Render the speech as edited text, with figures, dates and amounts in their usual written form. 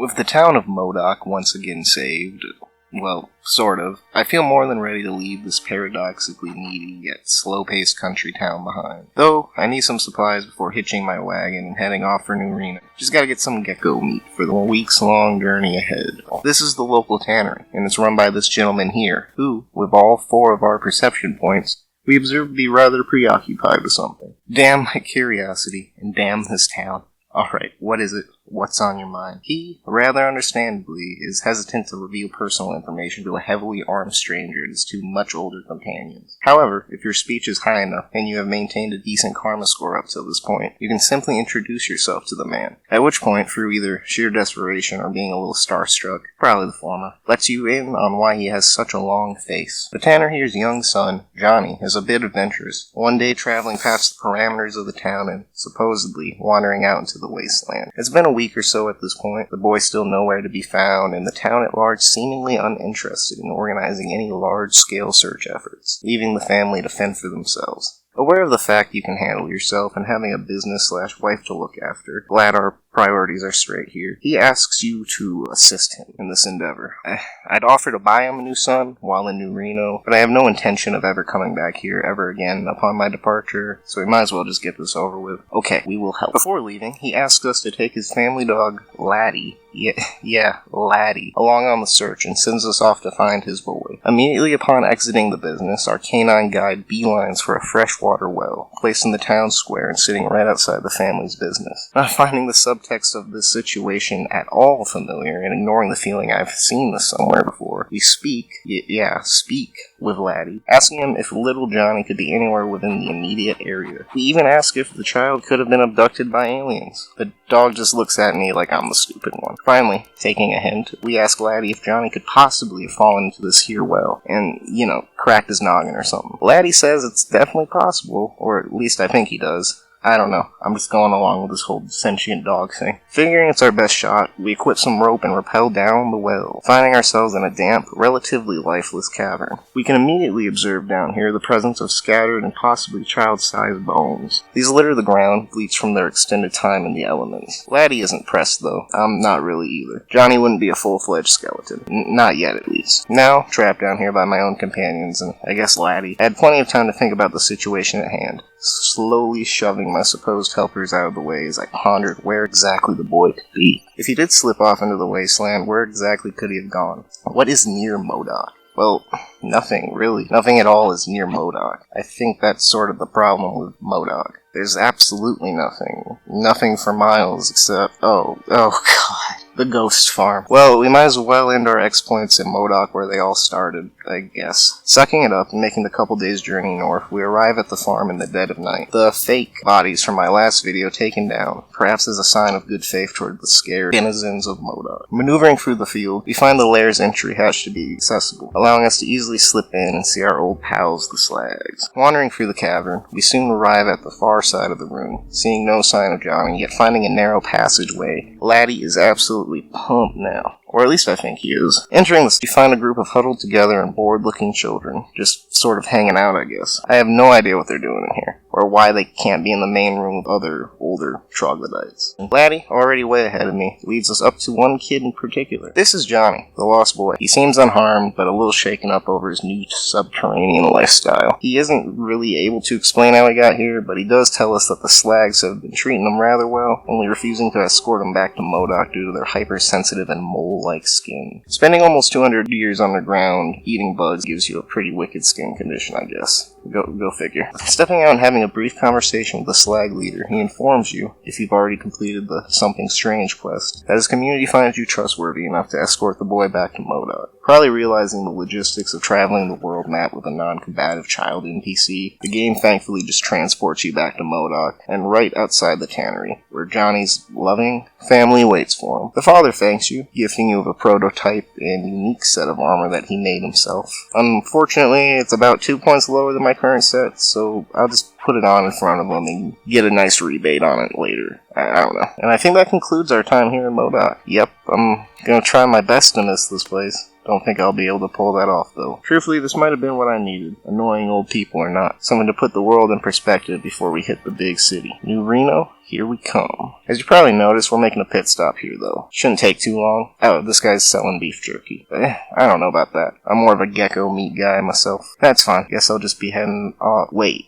With the town of Modoc once again saved, well, sort of, I feel more than ready to leave this paradoxically needy yet slow-paced country town behind. Though, I need some supplies before hitching my wagon and heading off for New Reno. Just gotta get some gecko meat for the weeks-long journey ahead. This is the local tannery, and it's run by this gentleman here, who, with all 4 of our perception points, we observe to be rather preoccupied with something. Damn my curiosity, and damn this town. Alright, what is it? What's on your mind? He, rather understandably, is hesitant to reveal personal information to a heavily armed stranger and his 2 much older companions. However, if your speech is high enough and you have maintained a decent karma score up to this point, you can simply introduce yourself to the man. At which point, through either sheer desperation or being a little starstruck, probably the former, lets you in on why he has such a long face. The tanner here's young son, Johnny, is a bit adventurous, one day traveling past the parameters of the town and, supposedly, wandering out into the wasteland. It's been a week or so at this point, the boy still nowhere to be found, and the town at large seemingly uninterested in organizing any large-scale search efforts, leaving the family to fend for themselves. Aware of the fact you can handle yourself and having a business/wife to look after, glad our priorities are straight here, he asks you to assist him in this endeavor. I'd offer to buy him a new son while in New Reno, but I have no intention of ever coming back here ever again upon my departure, so we might as well just get this over with. Okay, we will help. Before leaving, he asks us to take his family dog, Laddie, Laddie, along on the search and sends us off to find his boy. Immediately upon exiting the business, our canine guide beelines for a freshwater well, placed in the town square and sitting right outside the family's business. Not finding the subtext of this situation at all familiar and ignoring the feeling I've seen this somewhere before, we speak with Laddie, asking him if little Johnny could be anywhere within the immediate area. We even ask if the child could have been abducted by aliens. The dog just looks at me like I'm the stupid one. Finally, taking a hint, we ask Laddie if Johnny could possibly have fallen into this here well and, cracked his noggin or something. Laddie says it's definitely possible, or at least I think he does. I don't know. I'm just going along with this whole sentient dog thing. Figuring it's our best shot, we equip some rope and rappel down the well, finding ourselves in a damp, relatively lifeless cavern. We can immediately observe down here the presence of scattered and possibly child-sized bones. These litter the ground, bleached from their extended time in the elements. Laddie isn't pressed, though. I'm not really either. Johnny wouldn't be a full-fledged skeleton. Not yet, at least. Now, trapped down here by my own companions, and I guess Laddie, I had plenty of time to think about the situation at hand, slowly shoving my supposed helpers out of the way as I pondered where exactly the boy could be. If he did slip off into the wasteland, where exactly could he have gone? What is near Modoc? Well, nothing, really. Nothing at all is near Modoc. I think that's sort of the problem with Modoc. There's absolutely nothing. Nothing for miles except, oh god, the ghost farm. Well, we might as well end our exploits in Modoc where they all started, I guess. Sucking it up and making the couple days journey north, we arrive at the farm in the dead of night. The fake bodies from my last video taken down, perhaps as a sign of good faith toward the scared denizens of Modoc. Maneuvering through the field, we find the lair's entry hatch to be accessible, allowing us to easily slip in and see our old pals, the Slags. Wandering through the cavern, we soon arrive at the far side of the room, seeing no sign of Johnny, yet finding a narrow passageway. Laddie is absolutely pumped now. Or at least I think he is. Entering this, you find a group of huddled together and bored-looking children, just sort of hanging out, I guess. I have no idea what they're doing in here, or why they can't be in the main room with other, older troglodytes. And Laddie, already way ahead of me, leads us up to one kid in particular. This is Johnny, the lost boy. He seems unharmed, but a little shaken up over his new subterranean lifestyle. He isn't really able to explain how he got here, but he does tell us that the Slags have been treating him rather well, only refusing to escort him back to Modoc due to their hypersensitive and mole-like skin. Spending almost 200 years underground eating bugs gives you a pretty wicked skin condition, I guess. Go figure. Stepping out and having a brief conversation with the Slag leader, he informs you, if you've already completed the Something Strange quest, that his community finds you trustworthy enough to escort the boy back to Modoc. Probably realizing the logistics of traveling the world map with a non-combative child NPC, the game thankfully just transports you back to Modoc, and right outside the tannery, where Johnny's loving family waits for him. The father thanks you, gifting you with a prototype and unique set of armor that he made himself. Unfortunately, it's about 2 points lower than my current set, so I'll just put it on in front of him and get a nice rebate on it later. I don't know. And I think that concludes our time here in Modoc. Yep, I'm gonna try my best to miss this place. Don't think I'll be able to pull that off, though. Truthfully, this might have been what I needed. Annoying old people or not. Something to put the world in perspective before we hit the big city. New Reno? Here we come. As you probably noticed, we're making a pit stop here, though. Shouldn't take too long. Oh, this guy's selling beef jerky. I don't know about that. I'm more of a gecko meat guy myself. That's fine. Guess I'll just be heading... wait.